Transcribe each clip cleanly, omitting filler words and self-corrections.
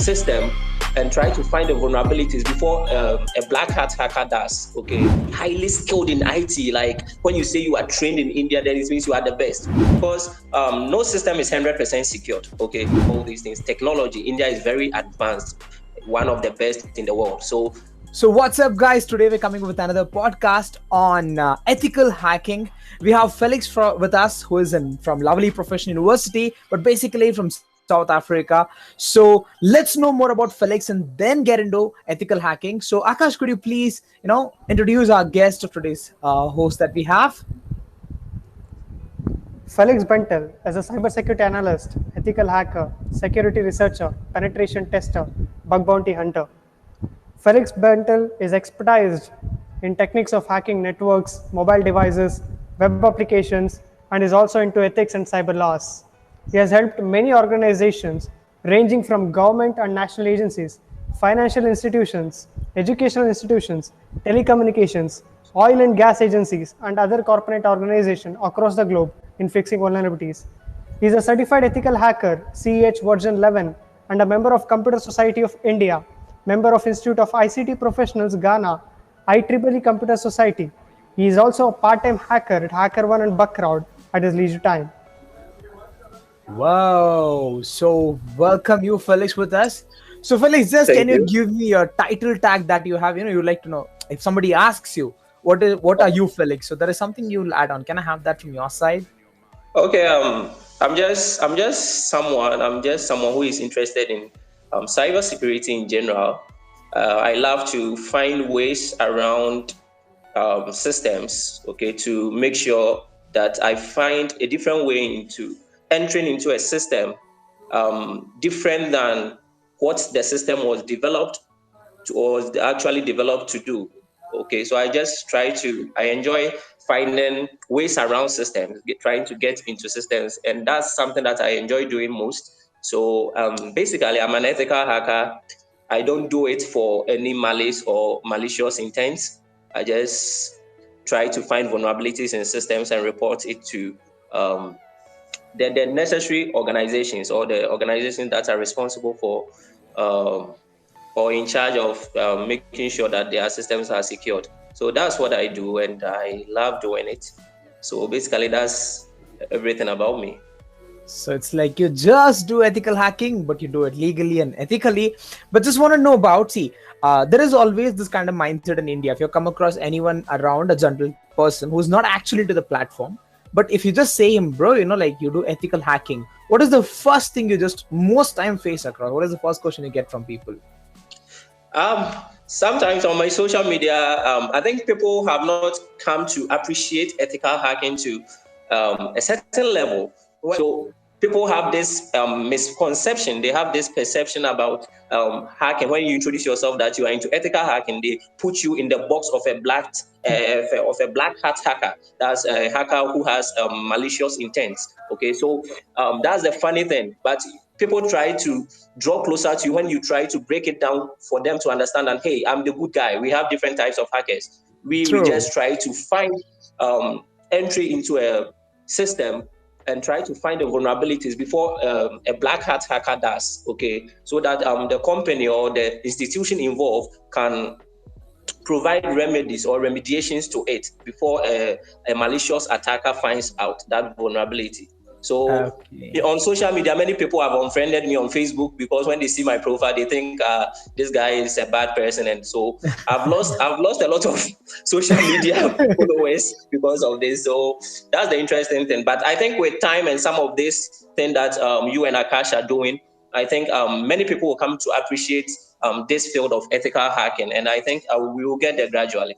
system and try to find the vulnerabilities before a black hat hacker does. Okay, highly skilled in IT. Like when you say you are trained in India, then it means you are the best. Because no system is 100% secured. Okay, all these things, technology. India is very advanced, one of the best in the world. So what's up, guys? Today we're coming with another podcast on ethical hacking. We have Felix with us, who is from lovely Professional University, but basically from South Africa. So let's know more about Felix and then get into ethical hacking. So Akash, could you please, introduce our guest of today's host that we have? Felix Bentel is a cybersecurity analyst, ethical hacker, security researcher, penetration tester, bug bounty hunter. Felix Bentel is expertised in techniques of hacking networks, mobile devices, web applications, and is also into ethics and cyber laws. He has helped many organizations ranging from government and national agencies, financial institutions, educational institutions, telecommunications, oil and gas agencies, and other corporate organizations across the globe in fixing vulnerabilities. He is a certified ethical hacker, CEH version 11, and a member of Computer Society of India, member of Institute of ICT Professionals Ghana, IEEE Computer Society. He is also a part-time hacker at HackerOne and Buckcrowd at his leisure time. Wow. So welcome you, Felix, with us. So Felix, can you give me your title tag that you have? You'd like to know if somebody asks you, what are you, Felix? So there is something you'll add on. Can I have that from your side? Okay. I'm just someone who is interested in cybersecurity in general. I love to find ways around systems, okay, to make sure that I find a different way into entering into a system different than what the system was developed to, or actually developed to do. Okay, so I enjoy finding ways around systems, trying to get into systems, and that's something that I enjoy doing most. So basically, I'm an ethical hacker. I don't do it for any malice or malicious intents. I just try to find vulnerabilities in systems and report it to the necessary organizations or the organizations that are responsible for or in charge of making sure that their systems are secured. So that's what I do, and I love doing it. So basically, that's everything about me. So it's like you just do ethical hacking, but you do it legally and ethically. But just want to know about, there is always this kind of mindset in India. If you come across anyone around, a general person who's not actually to the platform, but if you just say him, bro, like you do ethical hacking, what is the first thing you just most time face across? What is the first question you get from people? Sometimes on my social media, I think people have not come to appreciate ethical hacking to a certain level. So people have this misconception. They have this perception about hacking. When you introduce yourself that you are into ethical hacking, they put you in the box of a black hat hacker. That's a hacker who has malicious intents. Okay, so that's the funny thing. But people try to draw closer to you when you try to break it down for them to understand that, hey, I'm the good guy. We have different types of hackers. We just try to find entry into a system and try to find the vulnerabilities before a black hat hacker does, okay? So that the company or the institution involved can provide remedies or remediations to it before a malicious attacker finds out that vulnerability. So on social media, many people have unfriended me on Facebook because when they see my profile, they think this guy is a bad person, and so I've lost a lot of social media followers because of this. So that's the interesting thing. But I think with time and some of this thing that you and Akash are doing, I think many people will come to appreciate this field of ethical hacking, and I think we will get there gradually.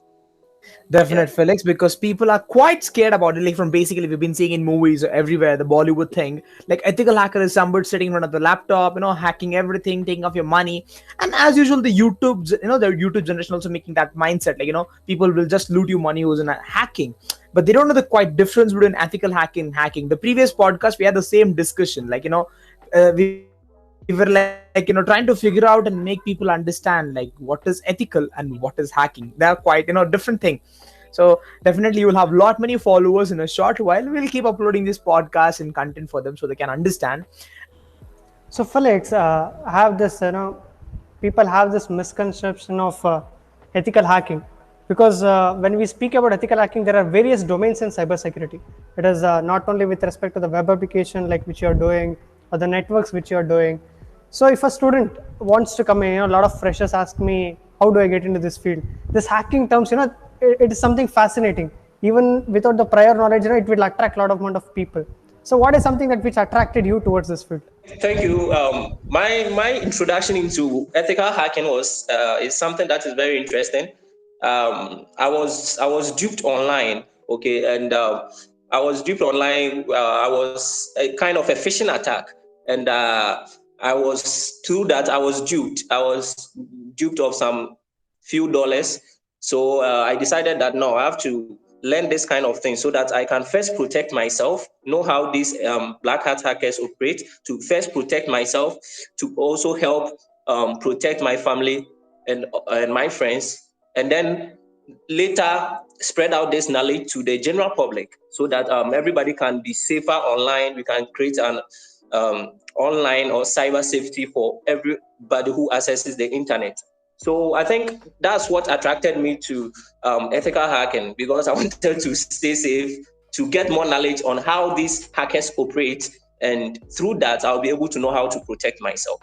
Definite, Felix, because people are quite scared about it. Like from basically we've been seeing in movies or everywhere, the Bollywood thing, like ethical hacker is somebody sitting in front of the laptop, hacking everything, taking off your money. And as usual, the YouTube generation also making that mindset, like, people will just loot you money who's in hacking. But they don't know the quite difference between ethical hacking and hacking. The previous podcast, we had the same discussion, like, we were trying to figure out and make people understand like what is ethical and what is hacking. They are quite different thing. So definitely you will have lot many followers in a short while. We'll keep uploading this podcast and content for them so they can understand. So Felix, have this, people have this misconception of ethical hacking, because when we speak about ethical hacking, there are various domains in cybersecurity. It is not only with respect to the web application like which you are doing, or the networks which you are doing. So if a student wants to come in, a lot of freshers ask me, how do I get into this field? This hacking terms, it is something fascinating. Even without the prior knowledge, it will attract a lot of amount of people. So what is something that which attracted you towards this field? Thank you. My introduction into ethical hacking was is something that is very interesting. I was duped online, okay, and I was duped online. I was a kind of a phishing attack, and I was through that I was duped. I was duped of some few dollars. So I decided that no, I have to learn this kind of thing so that I can first protect myself, know how these black hat hackers operate, to first protect myself, to also help protect my family and my friends, and then later spread out this knowledge to the general public so that everybody can be safer online. We can create an online or cyber safety for everybody who accesses the internet. So I think that's what attracted me to ethical hacking, because I wanted to stay safe, to get more knowledge on how these hackers operate, and through that I'll be able to know how to protect myself.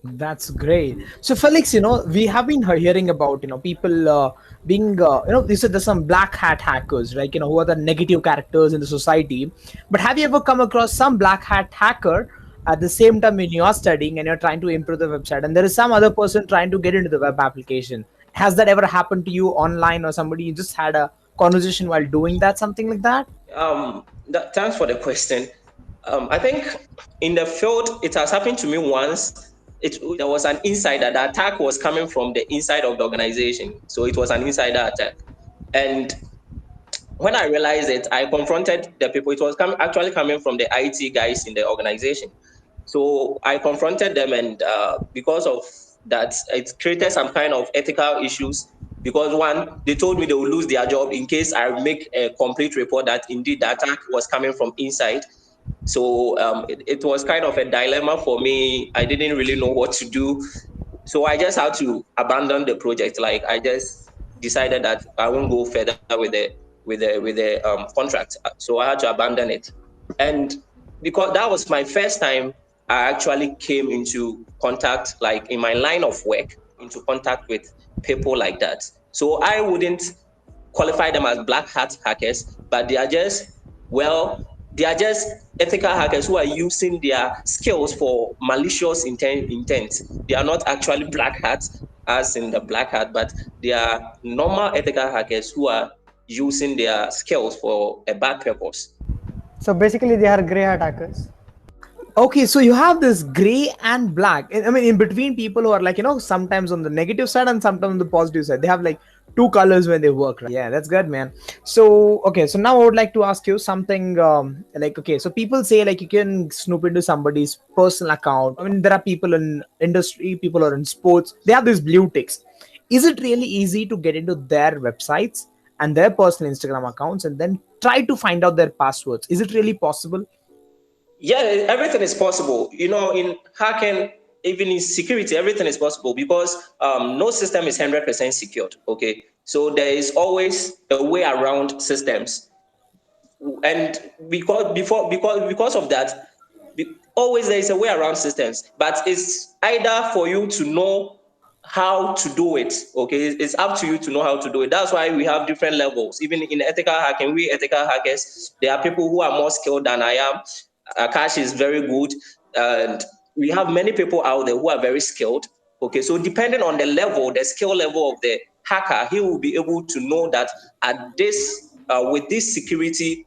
That's great. So Felix, we have been hearing about, people being, there's some black hat hackers, right? Who are the negative characters in the society. But have you ever come across some black hat hacker at the same time when you're studying and you're trying to improve the website, and there is some other person trying to get into the web application? Has that ever happened to you online, or somebody you just had a conversation while doing that, something like that? Thanks for the question. I think in the field, it has happened to me once. There was an insider. The attack was coming from the inside of the organization. So it was an insider attack. And when I realized it, I confronted the people. It was actually coming from the IT guys in the organization. So I confronted them, and because of that, it created some kind of ethical issues. Because one, they told me they will lose their job in case I make a complete report that indeed the attack was coming from inside. So it was kind of a dilemma for me. I didn't really know what to do. So I just had to abandon the project. Like, I just decided that I won't go further with the contract. So I had to abandon it. And because that was my first time I actually came into contact, like in my line of work, into contact with people like that. So I wouldn't qualify them as black hat hackers, but they are just ethical hackers who are using their skills for malicious intent. They are not actually black hats, as in the black hat, but they are normal ethical hackers who are using their skills for a bad purpose. So basically, they are grey hat hackers. Okay, so you have this gray and black. I mean, in between, people who are like, sometimes on the negative side and sometimes on the positive side. They have like two colors when they work, right? Yeah, that's good, man. So, okay, so now I would like to ask you something okay, so people say like you can snoop into somebody's personal account. I mean, there are people in industry, people are in sports. They have these blue ticks. Is it really easy to get into their websites and their personal Instagram accounts and then try to find out their passwords? Is it really possible? Yeah, everything is possible. In hacking, even in security, everything is possible, because no system is 100% secured. Okay, so there is always a way around systems, and because of that, always there is a way around systems. But it's either for you to know how to do it. Okay, it's up to you to know how to do it. That's why we have different levels. Even in ethical hacking, we ethical hackers, there are people who are more skilled than I am. Akash is very good, and we have many people out there who are very skilled. Okay, so depending on the level, the skill level of the hacker, he will be able to know that at this with this security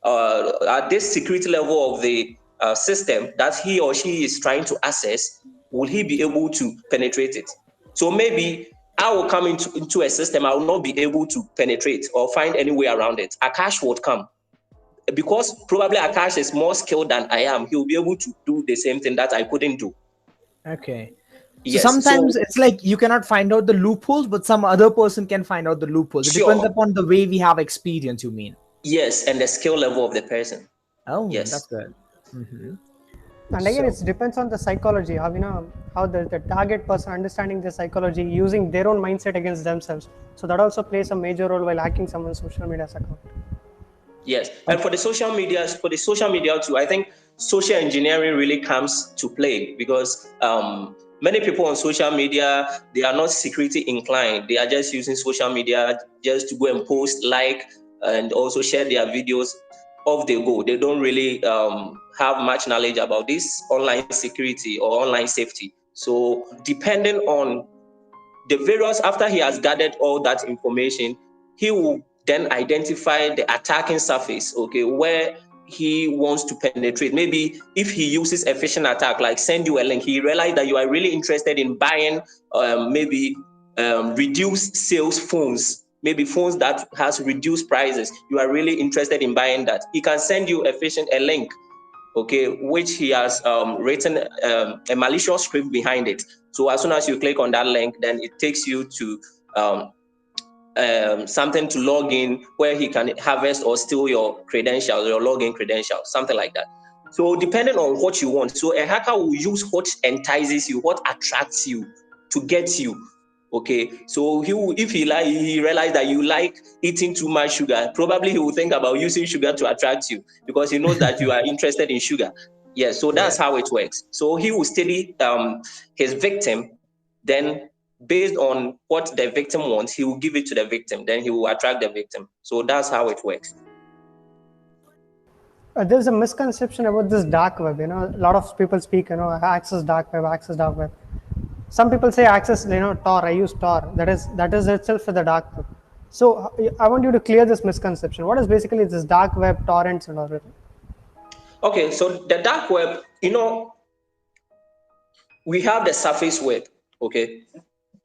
at this security level of the system that he or she is trying to access, will he be able to penetrate it? So maybe I will come into a system, I will not be able to penetrate or find any way around it. Akash would come, because probably Akash is more skilled than I am. He will be able to do the same thing that I couldn't do. Okay. So Yes. sometimes it's like you cannot find out the loopholes, but some other person can find out the loopholes. It depends upon the way we have experience, you mean? Yes, and the skill level of the person. Oh, yes. That's good. Mm-hmm. And again, it depends on the psychology. How the target person understanding the psychology, using their own mindset against themselves. So that also plays a major role while hacking someone's social media account. Yes, and for the social media too, I think social engineering really comes to play because many people on social media, they are not security inclined. They are just using social media just to go and post, like, and also share their videos. Off they go. They don't really have much knowledge about this online security or online safety. So depending on the various, after he has gathered all that information, he will then identify the attacking surface, okay, where he wants to penetrate. Maybe if he uses a phishing attack, like send you a link, he realized that you are really interested in buying reduced sales phones, maybe phones that has reduced prices. You are really interested in buying that. He can send you a link, okay, which he has written a malicious script behind it. So as soon as you click on that link, then it takes you to something to log in where he can harvest or steal your credentials, your login credentials, something like that. So depending on what you want, so a hacker will use what entices you, what attracts you to get you. Okay, so if he realized that you like eating too much sugar, probably he will think about using sugar to attract you because he knows that you are interested in sugar. Yes, so that's how it works. So he will study his victim, then based on what the victim wants, he will give it to the victim, then he will attract the victim. So that's how it works. There's a misconception about this dark web. A lot of people speak, access dark web. Some people say access, Tor. I use Tor. That is itself for the dark web. So I want you to clear this misconception. What is basically this dark web, torrents, and everything? Okay, so the dark web, we have the surface web. Okay,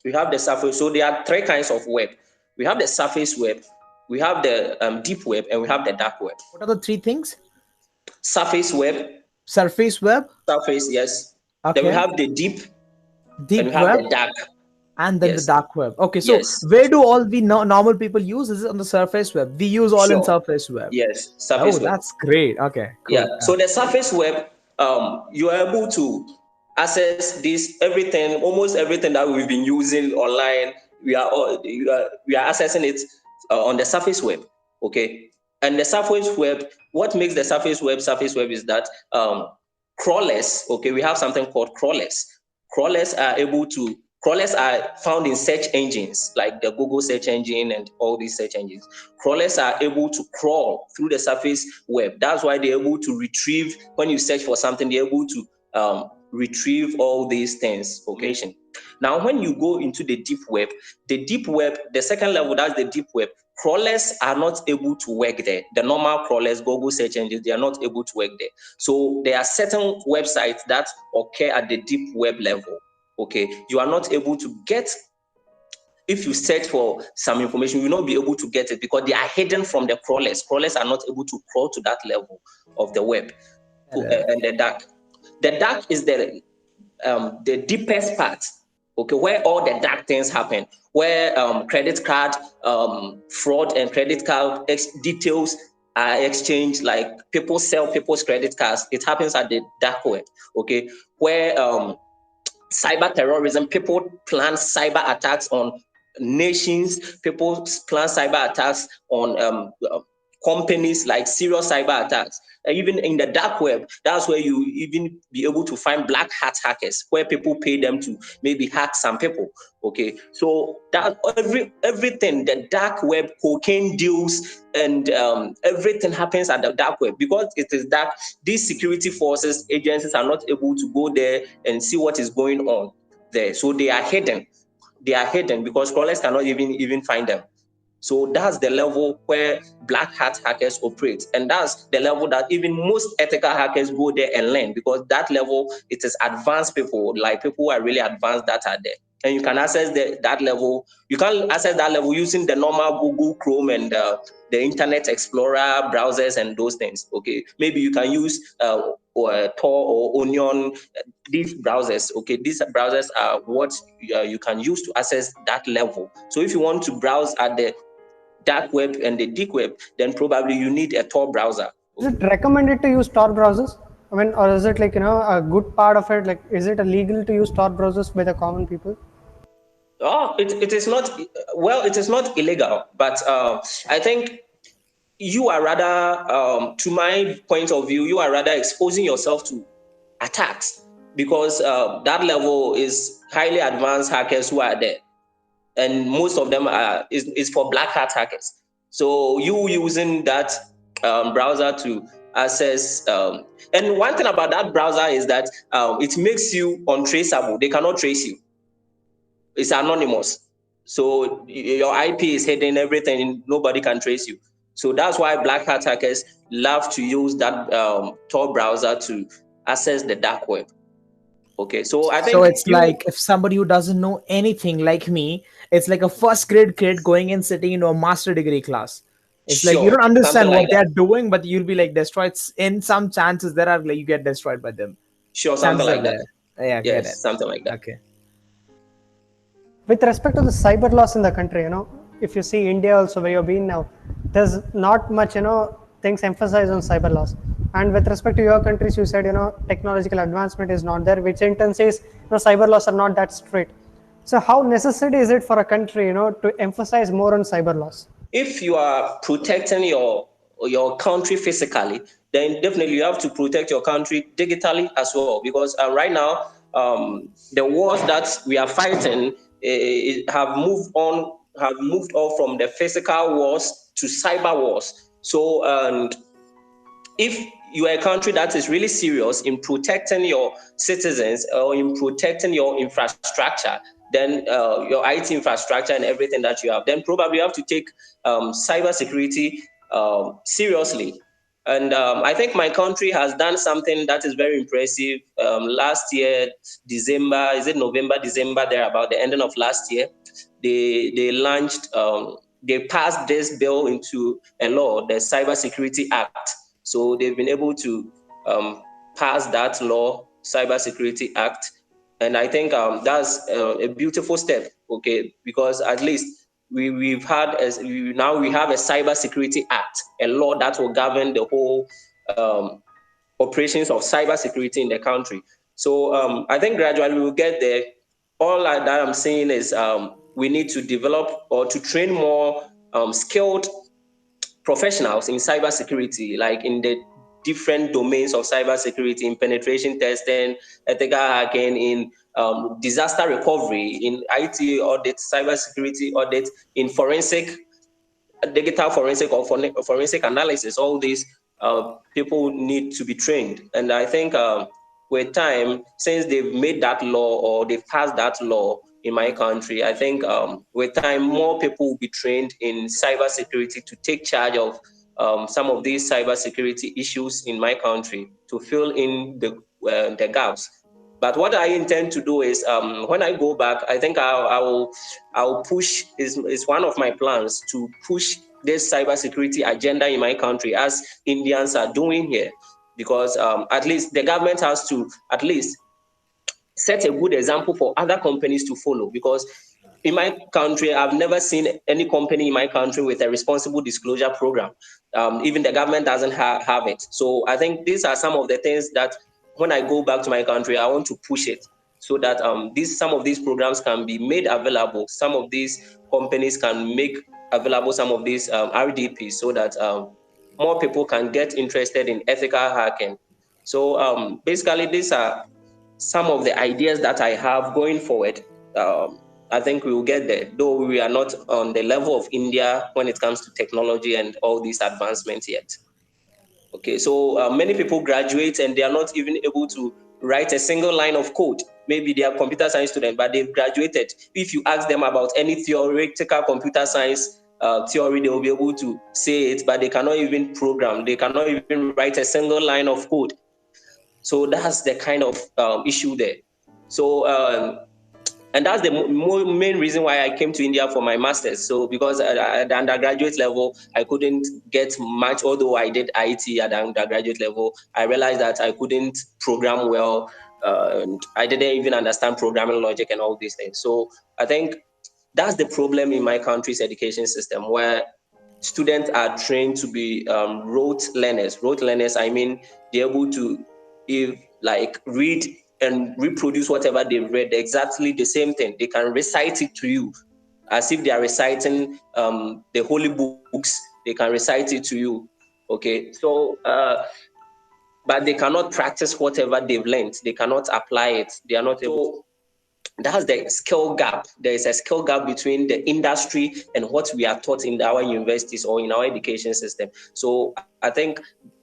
we have the surface. So there are three kinds of web. We have the surface web, we have the deep web, and we have the dark web. What are the three things? Surface web. Surface web. Surface, yes. Okay. Then we have the deep and we have web, the dark. And then the dark web. Okay, so where do all we normal people use? Is it on the surface web? We use all in surface web. Yes, surface web. That's great. Okay, cool. Yeah. So the surface web, you are able to access everything, almost everything that we've been using online. We are accessing it on the surface web. Okay, and the surface web. What makes the surface web is that crawlers. Okay, we have something called crawlers. Crawlers are found in search engines like the Google search engine and all these search engines. Crawlers are able to crawl through the surface web. That's why they're able to retrieve, when you search for something, they're able to retrieve all these things. Okay. Now, when you go into the deep web, the second level, that's the deep web, crawlers are not able to work there. The normal crawlers, Google search engines, they are not able to work there. So there are certain websites that occur at the deep web level. Okay, you are not able to get, if you search for some information, you will not be able to get it because they are hidden from the crawlers. Crawlers are not able to crawl to that level of the web. And the dark. The dark is the deepest part, okay, where all the dark things happen, where credit card fraud and credit card details are exchanged, like people sell people's credit cards. It happens at the dark web, okay, where cyber terrorism, people plan cyber attacks on nations, people plan cyber attacks on companies, like serious cyber attacks. Even in the dark web, that's where you even be able to find black hat hackers, where people pay them to maybe hack some people. Okay, so that everything, the dark web, cocaine deals, and everything happens at the dark web. Because it is dark, these security forces, agencies are not able to go there and see what is going on there. So they are hidden. They are hidden because crawlers cannot even find them. So that's the level where black hat hackers operate. And that's the level that even most ethical hackers go there and learn, because that level, it is advanced people, like people who are really advanced that are there. And you can access that level. You can access that level using the normal Google Chrome and the Internet Explorer browsers and those things. Okay, maybe you can use or Tor or Onion, these browsers. Okay, these browsers are what you can use to access that level. So if you want to browse at the dark web and the deep web, then probably you need a Tor browser. Is it recommended to use Tor browsers? I mean, or is it like, a good part of it? Like, is it illegal to use Tor browsers by the common people? Oh, it is not, well, it is not illegal, but I think you are rather, to my point of view, you are rather exposing yourself to attacks, because that level is highly advanced hackers who are there, and most of them is for black hat hackers. So you using that browser to access, and one thing about that browser is that it makes you untraceable. They cannot trace you. It's anonymous. So your IP is hidden, everything, nobody can trace you. So that's why black hat hackers love to use that Tor browser to access the dark web. Okay, so I So think it's like if somebody who doesn't know anything like me, it's like a first grade kid going and sitting into a master degree class. It's like you don't sure, something understand like what that. they're doing, but you'll be like destroyed. In some chances, there are like you get destroyed by them. Sure, something Chances are like that. there. Yeah, get it. Yes, something like that. Okay. With respect to the cyber laws in the country, if you see India also where you've been now, there's not much, things emphasized on cyber laws. And with respect to your countries, you said, technological advancement is not there, which in turn says, cyber laws are not that strict. So how necessary is it for a country, to emphasize more on cyber laws? If you are protecting your country physically, then definitely you have to protect your country digitally as well. Because right now, the wars that we are fighting have moved on from the physical wars to cyber wars. So, and if you are a country that is really serious in protecting your citizens or in protecting your infrastructure, then your IT infrastructure and everything that you have, then probably you have to take cybersecurity seriously. And I think my country has done something that is very impressive. Last year, December, is it November, December, there about the ending of last year, they launched, they passed this bill into a law, the Cybersecurity Act. So they've been able to pass that law, Cybersecurity Act, and I think that's a beautiful step. Okay, because at least we have a Cybersecurity Act, a law that will govern the whole operations of cybersecurity in the country. So I think gradually we'll get there. All that I'm saying is we need to develop or to train more skilled professionals in cybersecurity, like in the different domains of cybersecurity, in penetration testing, ethical hacking, in disaster recovery, in IT audit, cybersecurity audit, in forensic, digital forensic or forensic analysis. All these people need to be trained. And I think with time, since they've made that law or they've passed that law in my country, I think with time, more people will be trained in cybersecurity to take charge of some of these cybersecurity issues in my country to fill in the gaps. But what I intend to do is when I go back, I think I'll push, is one of my plans to push this cybersecurity agenda in my country as Indians are doing here, because at least the government has to at least set a good example for other companies to follow. Because in my country, I've never seen any company in my country with a responsible disclosure program. Even the government doesn't have it. So I think these are some of the things that when I go back to my country, I want to push it so that some of these programs can be made available. Some of these companies can make available some of these RDPs so that more people can get interested in ethical hacking. So basically, these are some of the ideas that I have going forward. I think we will get there, though we are not on the level of India when it comes to technology and all these advancements yet. Okay, so many people graduate and they are not even able to write a single line of code. Maybe they are computer science students, but they've graduated. If you ask them about any theoretical computer science theory, they will be able to say it, but they cannot even program. They cannot even write a single line of code. So that's the kind of issue there. So and that's the main reason why I came to India for my master's. So because at the undergraduate level, I couldn't get much, although I did IT at the undergraduate level. I realized that I couldn't program well. And I didn't even understand programming logic and all these things. So I think that's the problem in my country's education system, where students are trained to be rote learners. Rote learners, I mean, they're able to, read and reproduce whatever they've read, exactly the same thing. They can recite it to you as if they are reciting the holy books. They can recite it to you. Okay, so but they cannot practice whatever they've learned. They cannot apply it. They are not able to. That's the skill gap. There is a skill gap between the industry and what we are taught in our universities or in our education system. So I think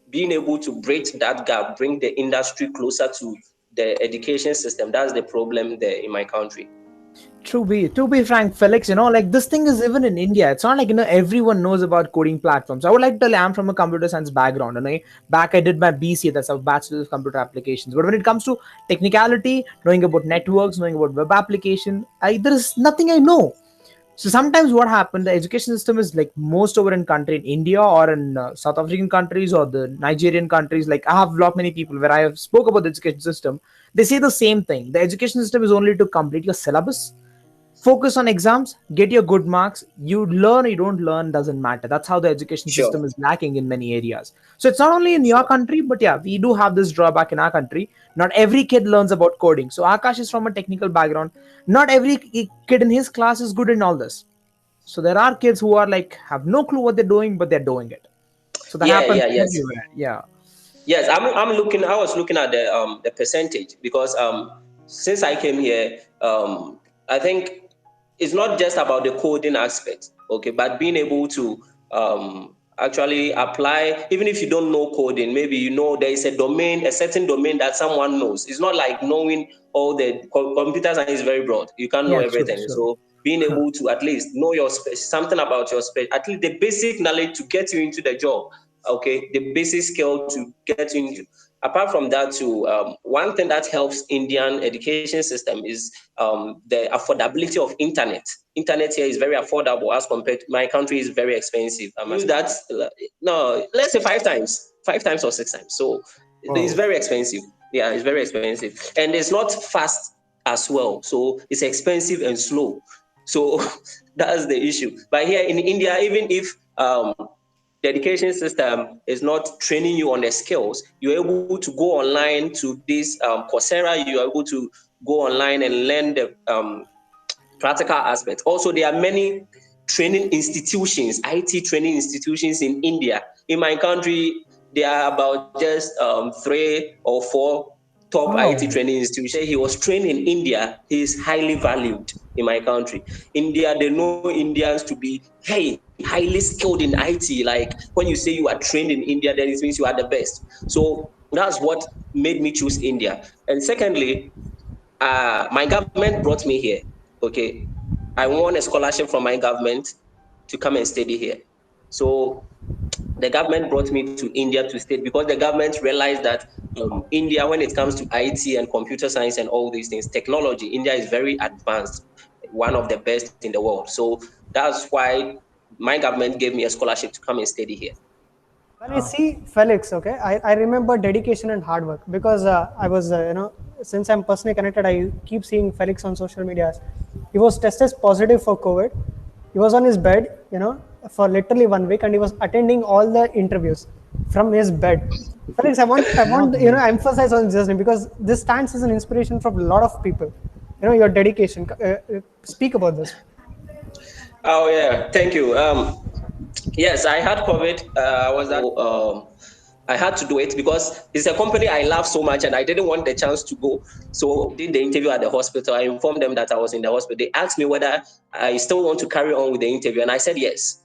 being able to bridge that gap, bring the industry closer to the education system, that's the problem there in my country. To be frank, Felix, like this thing is even in India. It's not like, everyone knows about coding platforms. I would like to tell you, I'm from a computer science background. And back I did my BCA, that's a Bachelor of Computer Applications. But when it comes to technicality, knowing about networks, knowing about web application, there is nothing I know. So sometimes what happened, the education system is like most over in country in India or in South African countries or the Nigerian countries. Like I have lot many people where I have spoke about the education system. They say the same thing. The education system is only to complete your syllabus, focus on exams, get your good marks. You learn or you don't learn, doesn't matter. That's how the education system is lacking in many areas. So it's not only in your country, but yeah, we do have this drawback in our country. Not every kid learns about coding. So Akash is from a technical background. Not every kid in his class is good in all this. So there are kids who are like have no clue what they're doing, but they're doing it. So that happens everywhere. Yeah. Yes, I'm looking. I was looking at the percentage because since I came here, I think it's not just about the coding aspect, okay, but being able to actually apply, even if you don't know coding, maybe there is a certain domain that someone knows. It's not like knowing all the computer science is very broad. You can't know everything. Sure. So being able to at least know something about your space, at least the basic knowledge to get you into the job, okay, the basic skill to get you into. Apart from that, too, one thing that helps Indian education system is the affordability of internet. Internet here is very affordable as compared to my country is very expensive. Let's say 5 times or 6 times. So it's very expensive. Yeah, it's very expensive, and it's not fast as well. So it's expensive and slow. So that's the issue. But here in India, even if the education system is not training you on the skills, you're able to go online to this Coursera, you are able to go online and learn the practical aspects. Also, there are many training institutions, IT training institutions in India. In my country, there are about just 3 or 4 top IT training institutions. He was trained in India. He is highly valued in my country. India, they know Indians to be highly skilled in IT. Like when you say you are trained in India, then it means you are the best. So that's what made me choose India. And secondly, my government brought me here. Okay, I won a scholarship from my government to come and study here. So the government brought me to India to study because the government realized that India, when it comes to IT and computer science and all these things, technology, India is very advanced, one of the best in the world. So that's why my government gave me a scholarship to come and study here. When I see Felix, okay, I remember dedication and hard work because I was, since I'm personally connected, I keep seeing Felix on social media. He was tested positive for COVID. He was on his bed, for literally 1 week, and he was attending all the interviews from his bed. Felix, I want emphasize on this because this stands as an inspiration from a lot of people. Your dedication. Speak about this. Oh yeah, thank you. Yes, I had COVID. I had to do it because it's a company I love so much and I didn't want the chance to go. So did the interview at the hospital. I informed them that I was in the hospital. They asked me whether I still want to carry on with the interview. And I said yes.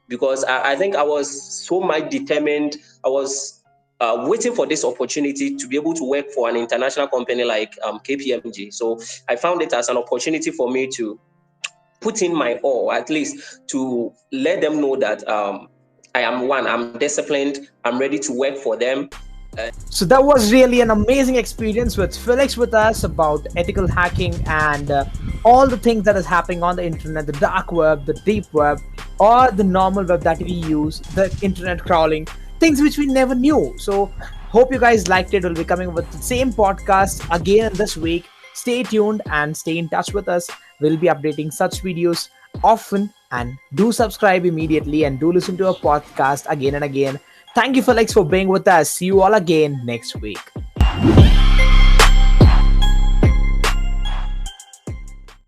Because I think I was so much determined. I was waiting for this opportunity to be able to work for an international company like KPMG. So I found it as an opportunity for me to put in my all, at least to let them know that I'm disciplined, I'm ready to work for them. So that was really an amazing experience with Felix with us about ethical hacking and all the things that is happening on the internet, the dark web, the deep web, or the normal web that we use, the internet crawling, things which we never knew. So hope you guys liked it. We'll be coming with the same podcast again this week. Stay tuned and stay in touch with us. We'll be updating such videos often, and do subscribe immediately and do listen to our podcast again and again. Thank you, Felix, for being with us. See you all again next week.